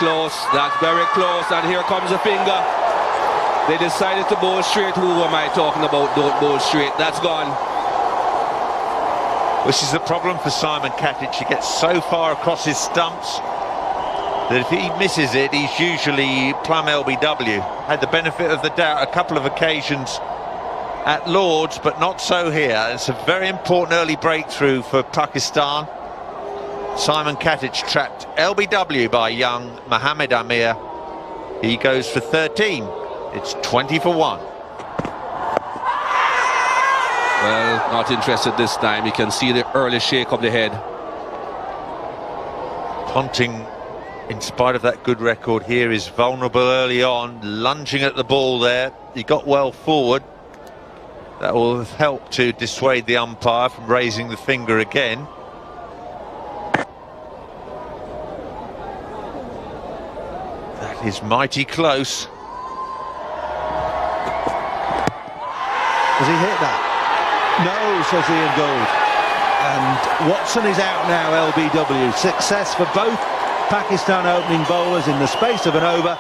close. That's very close. And here comes a finger. They decided to bowl straight. Who am I talking about? Don't bowl straight. That's gone. Which is the problem for Simon Katic. He gets so far across his stumps that if he misses it, he's usually plumb LBW. Had the benefit of the doubt a couple of occasions at Lords, but not so here. It's a very important early breakthrough for Pakistan. Simon Katic trapped LBW by young Mohammed Amir. He goes for 13. It's 20 for 1. Well, not interested this time. You can see the early shake of the head. Ponting, in spite of that good record here, is vulnerable early on, lunging at the ball there. He got well forward. That will help to dissuade the umpire from raising the finger again. That is mighty close. Has he hit that? No, says Ian Gould. And Watson is out now, LBW. Success for both Pakistan opening bowlers in the space of an over.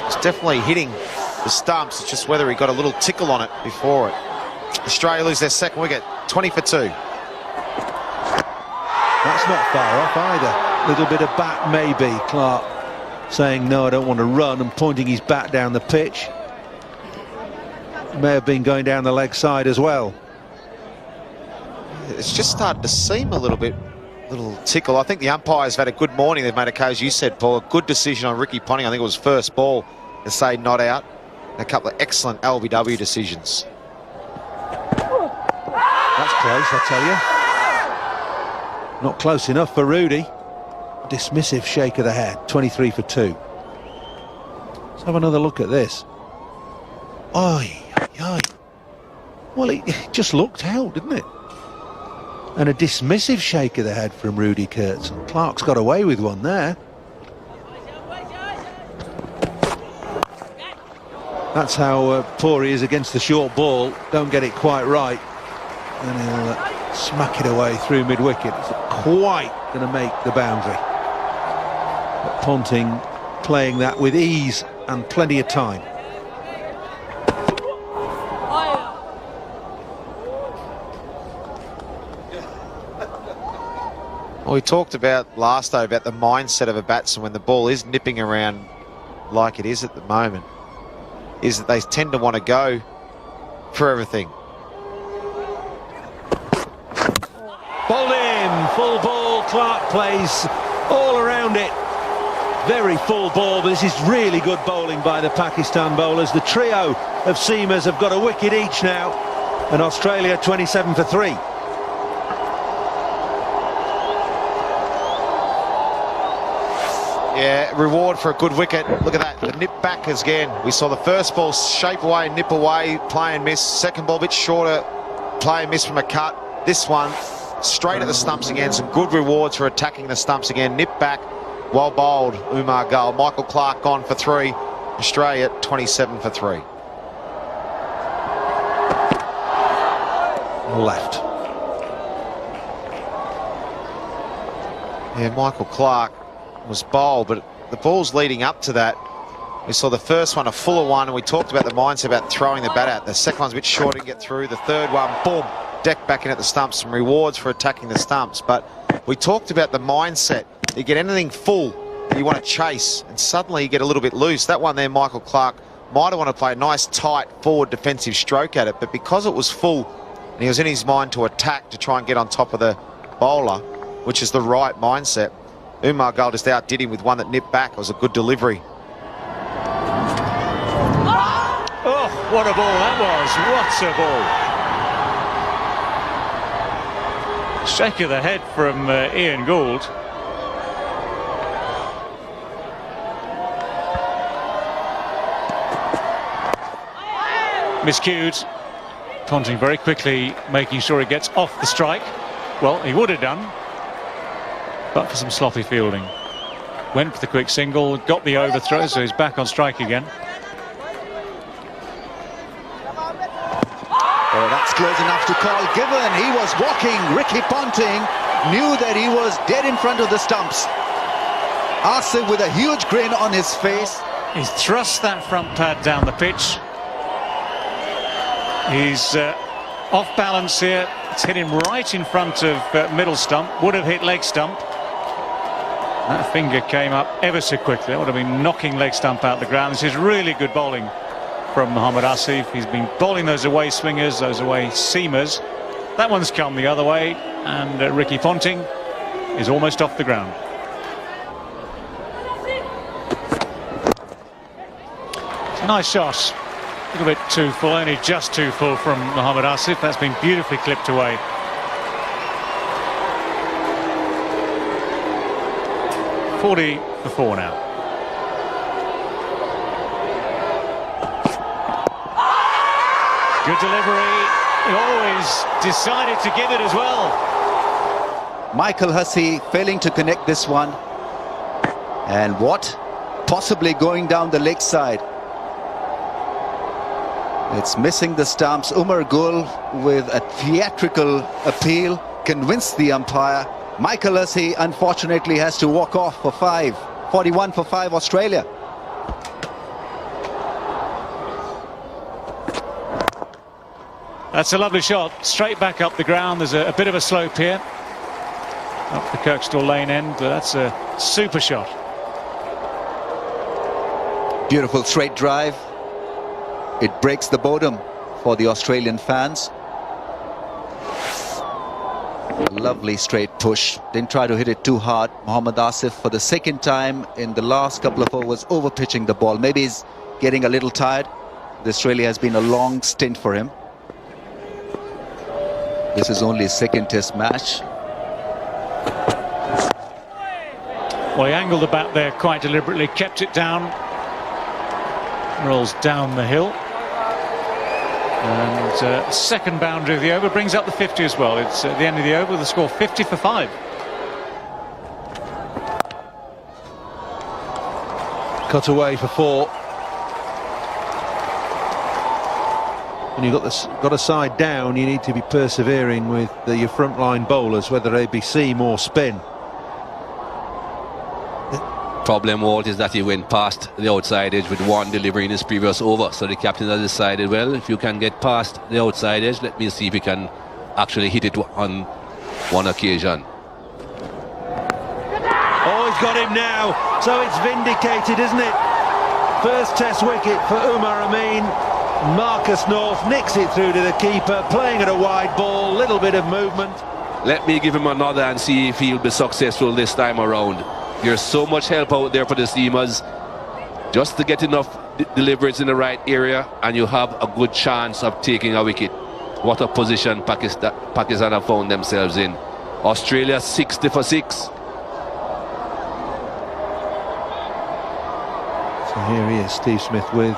It's definitely hitting the stumps. It's just whether he got a little tickle on it before it. Australia lose their second wicket, 20 for 2. That's not far off either. Little bit of bat maybe. Clarke saying no, I don't want to run, and pointing his bat down the pitch. May have been going down the leg side as well. It's just started to seem a little tickle. I think the umpires have had a good morning. They've made a case, you said, Paul, a good decision on Ricky Ponting. I think it was first ball to say not out. And a couple of excellent LBW decisions. That's close, I tell you. Not close enough for Rudy. Dismissive shake of the head. 23 for 2. Let's have another look at this. Oi. Well, it just looked out, didn't it? And a dismissive shake of the head from Rudy Kurtz. Clarke's got away with one there. That's how poor he is against the short ball. Don't get it quite right, and he'll smack it away through mid-wicket. It's quite going to make the boundary. But Ponting playing that with ease and plenty of time. Well, we talked about last over about the mindset of a batsman when the ball is nipping around like it is at the moment, is that they tend to want to go for everything. Bowled in, full ball. Clarke plays all around it. Very full ball, but this is really good bowling by the Pakistan bowlers. The trio of seamers have got a wicket each now, and Australia 27 for 3. Yeah, reward for a good wicket. Look at that, the nip back again. We saw the first ball shape away, nip away, play and miss. Second ball a bit shorter, play and miss from a cut. This one, straight at the stumps again. Some good rewards for attacking the stumps again. Nip back, well bowled, Umar Gul. Michael Clarke gone for 3. Australia 27 for 3. Left. Yeah, Michael Clarke was bowled, but the balls leading up to that, we saw the first one a fuller one, and we talked about the mindset about throwing the bat out. The second one's a bit short, didn't get through. The third one, boom, deck back in at the stumps. Some rewards for attacking the stumps, but we talked about the mindset. You get anything full and you want to chase, and suddenly you get a little bit loose. That one there, Michael Clarke might have wanted to play a nice tight forward defensive stroke at it, but because it was full and he was in his mind to attack to try and get on top of the bowler, which is the right mindset, Umar Gul just outdid him with one that nipped back. It was a good delivery. Oh, what a ball that was. What a ball. Shake of the head from Ian Gould. Miscued. Ponting very quickly making sure he gets off the strike. Well, he would have done, but for some sloppy fielding. Went for the quick single, got the overthrow, so he's back on strike again. Oh, that's close enough to call given. He was walking. Ricky Ponting knew that he was dead in front of the stumps. Asif with a huge grin on his face. He's thrust that front pad down the pitch. He's off balance here. It's hit him right in front of middle stump. Would have hit leg stump. That finger came up ever so quickly. That would have been knocking leg stump out the ground. This is really good bowling from Mohammad Asif. He's been bowling those away swingers, those away seamers. That one's come the other way, and Ricky Ponting is almost off the ground. Nice shot. A little bit too full, only just too full from Mohammad Asif. That's been beautifully clipped away. .40 for 4 now. Good delivery. He always decided to give it as well. Michael Hussey failing to connect this one. And what? Possibly going down the leg side. It's missing the stumps. Umar Gul with a theatrical appeal convinced the umpire. Michael Hussey unfortunately has to walk off for 5. 41 for 5 Australia. That's a lovely shot. Straight back up the ground. There's a bit of a slope here. Up the Kirkstall Lane end, but that's a super shot. Beautiful straight drive. It breaks the boredom for the Australian fans. Lovely straight push. Didn't try to hit it too hard. Mohammad Asif for the second time in the last couple of overs over pitching the ball. Maybe he's getting a little tired. Australia has been a long stint for him. This is only his second test match. Well, he angled the bat there quite deliberately, kept it down. Rolls down the hill. And second boundary of the over brings up the 50 as well. It's at the end of the over with the score 50 for 5. Cut away for 4. When you've got a side down, you need to be persevering with your frontline bowlers, whether they be seam or spin. Problem, Walt, is that he went past the outside edge with one delivery in his previous over. So the captain has decided, well, if you can get past the outside edge, let me see if he can actually hit it on one occasion. Oh, he's got him now. So it's vindicated, isn't it? First test wicket for Umar Amin. Marcus North nicks it through to the keeper, playing at a wide ball, little bit of movement. Let me give him another and see if he'll be successful this time around. There's so much help out there for the seamers. Just to get enough deliveries in the right area and you have a good chance of taking a wicket. What a position Pakistan have found themselves in. Australia 60 for 6. So here he is, Steve Smith, with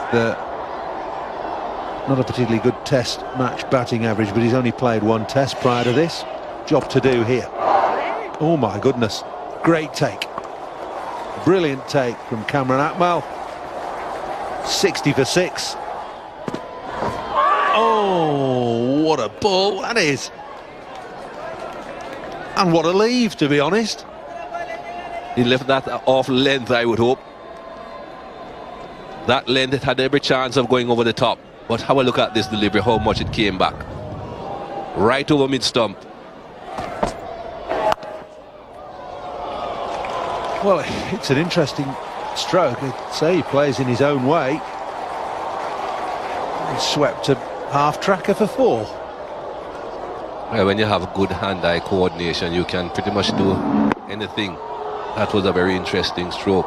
not a particularly good test match batting average, but he's only played one test prior to this. Job to do here. Oh my goodness, great take. Brilliant take from Cameron Atmal. 60 for 6. Oh, what a ball that is. And what a leave, to be honest. He left that off length, I would hope. That length, it had every chance of going over the top. But have a look at this delivery, how much it came back. Right over mid-stump. Well, it's an interesting stroke. I'd say he plays in his own way. He swept a half-tracker for 4. Well, when you have good hand-eye coordination, you can pretty much do anything. That was a very interesting stroke.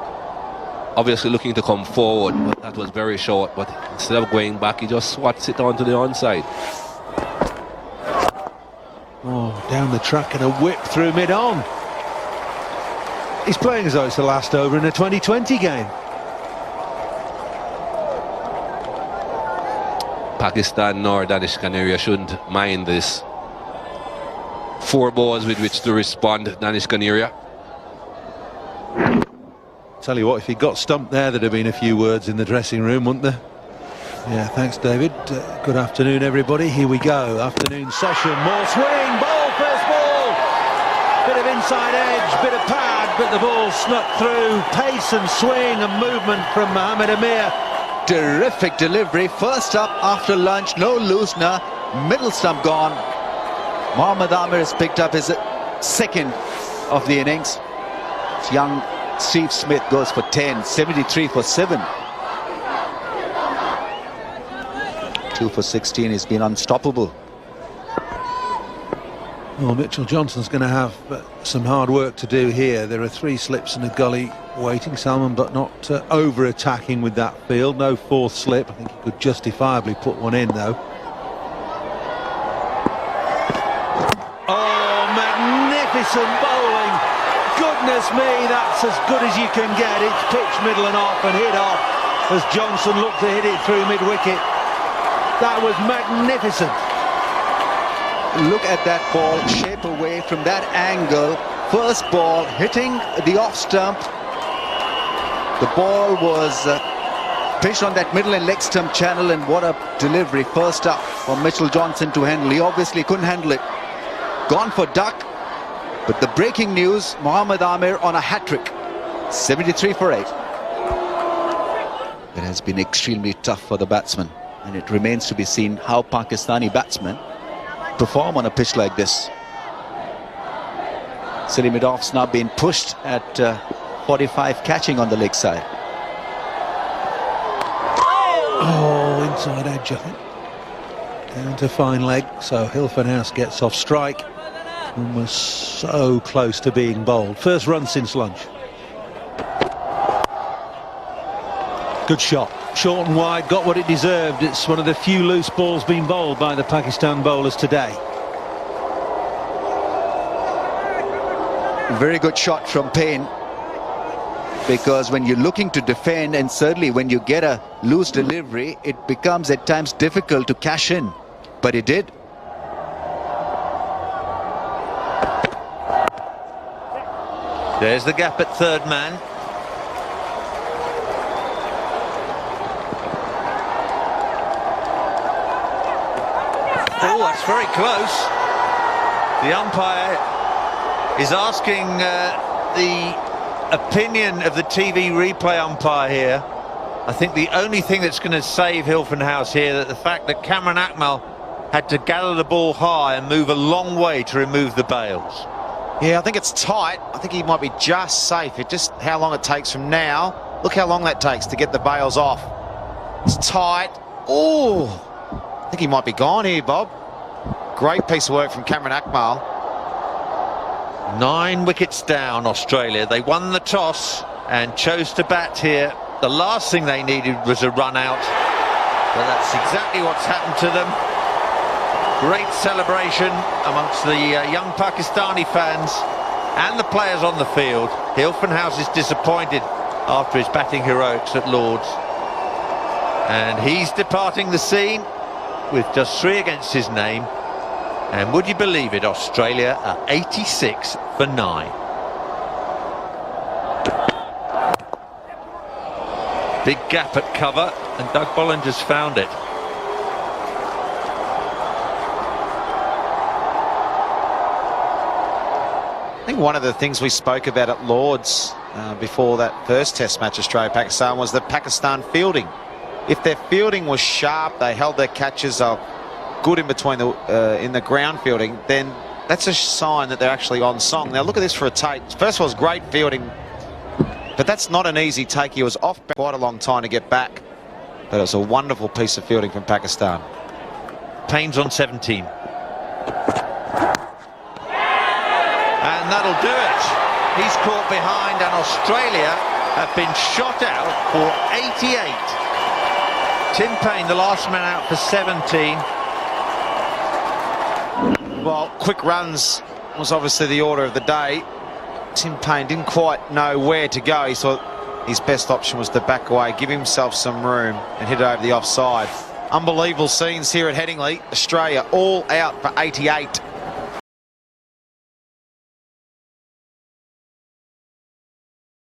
Obviously looking to come forward, but that was very short. But instead of going back, he just swats it onto the onside. Oh, down the track and a whip through mid-on. He's playing as though it's the last over in a 2020 game. Pakistan nor Danish Canaria shouldn't mind this. 4 balls with which to respond, Danish Canaria. Tell you what, if he got stumped there, there'd have been a few words in the dressing room, wouldn't there? Yeah, thanks, David. Good afternoon, everybody. Here we go. Afternoon session. More swing. Ball, first ball. Bit of inside edge, bit of pad, but the ball snuck through. Pace and swing and movement from Mohamed Amir. Terrific delivery. First up after lunch, no loosener. Middle stump gone. Mohamed Amir has picked up his second of the innings. Young Steve Smith goes for 10, 73 for 7. 2 for 16, he's been unstoppable. Well, Mitchell Johnson's going to have some hard work to do here. There are 3 slips in a gully waiting, Salman, but not over-attacking with that field. No 4th slip. I think he could justifiably put one in, though. Oh, magnificent bowling. Goodness me, that's as good as you can get. It's pitched middle and off and hit off as Johnson looked to hit it through mid-wicket. That was magnificent. Look at that ball, shape away from that angle. First ball hitting the off stump. The ball was pitched on that middle and leg stump channel, and what a delivery. First up for Mitchell Johnson to handle. He obviously couldn't handle it. Gone for duck. But the breaking news, Mohamed Amir on a hat-trick. 73 for 8. It has been extremely tough for the batsman, and it remains to be seen how Pakistani batsmen perform on a pitch like this. Silly mid-off's now being pushed at 45, catching on the leg side. Oh, inside edge, I think. Down to fine leg, so Hilfenhaus House gets off strike and was so close to being bowled. First run since lunch. Good shot. Short and wide, got what it deserved. It's one of the few loose balls being bowled by the Pakistan bowlers today. Very good shot from Payne, because when you're looking to defend, and certainly when you get a loose delivery, it becomes at times difficult to cash in, but he did. There's the gap at third man. Oh, that's very close. The umpire is asking the opinion of the TV replay umpire here. I think the only thing that's going to save Hilfenhaus House here, that the fact that Cameron Akmal had to gather the ball high and move a long way to remove the bails. Yeah, I think it's tight. I think he might be just safe. It's just how long it takes from now. Look how long that takes to get the bails off. It's tight. Oh, I think he might be gone here, Bob. Great piece of work from Cameron Akmal. 9 wickets down, Australia. They won the toss and chose to bat here. The last thing they needed was a run out, but that's exactly what's happened to them. Great celebration amongst the young Pakistani fans and the players on the field. Hilfenhaus is disappointed after his batting heroics at Lord's, and he's departing the scene with just 3 against his name. And would you believe it, Australia are 86 for 9. Big gap at cover, and Doug Bollinger's found it. I think one of the things we spoke about at Lord's before that first test match, Australia-Pakistan, was the Pakistan fielding. If their fielding was sharp, they held their catches up good in between in the ground fielding, then that's a sign that they're actually on song. Now look at this for a take. First of all, it was great fielding, but that's not an easy take. He was off quite a long time to get back, but it was a wonderful piece of fielding from Pakistan. Payne's on 17. And that'll do it. He's caught behind, and Australia have been shot out for 88. Tim Payne, the last man out, for 17. Well, quick runs was obviously the order of the day. Tim Payne didn't quite know where to go. He thought his best option was to back away, give himself some room and hit it over the offside. Unbelievable scenes here at Headingley. Australia all out for 88.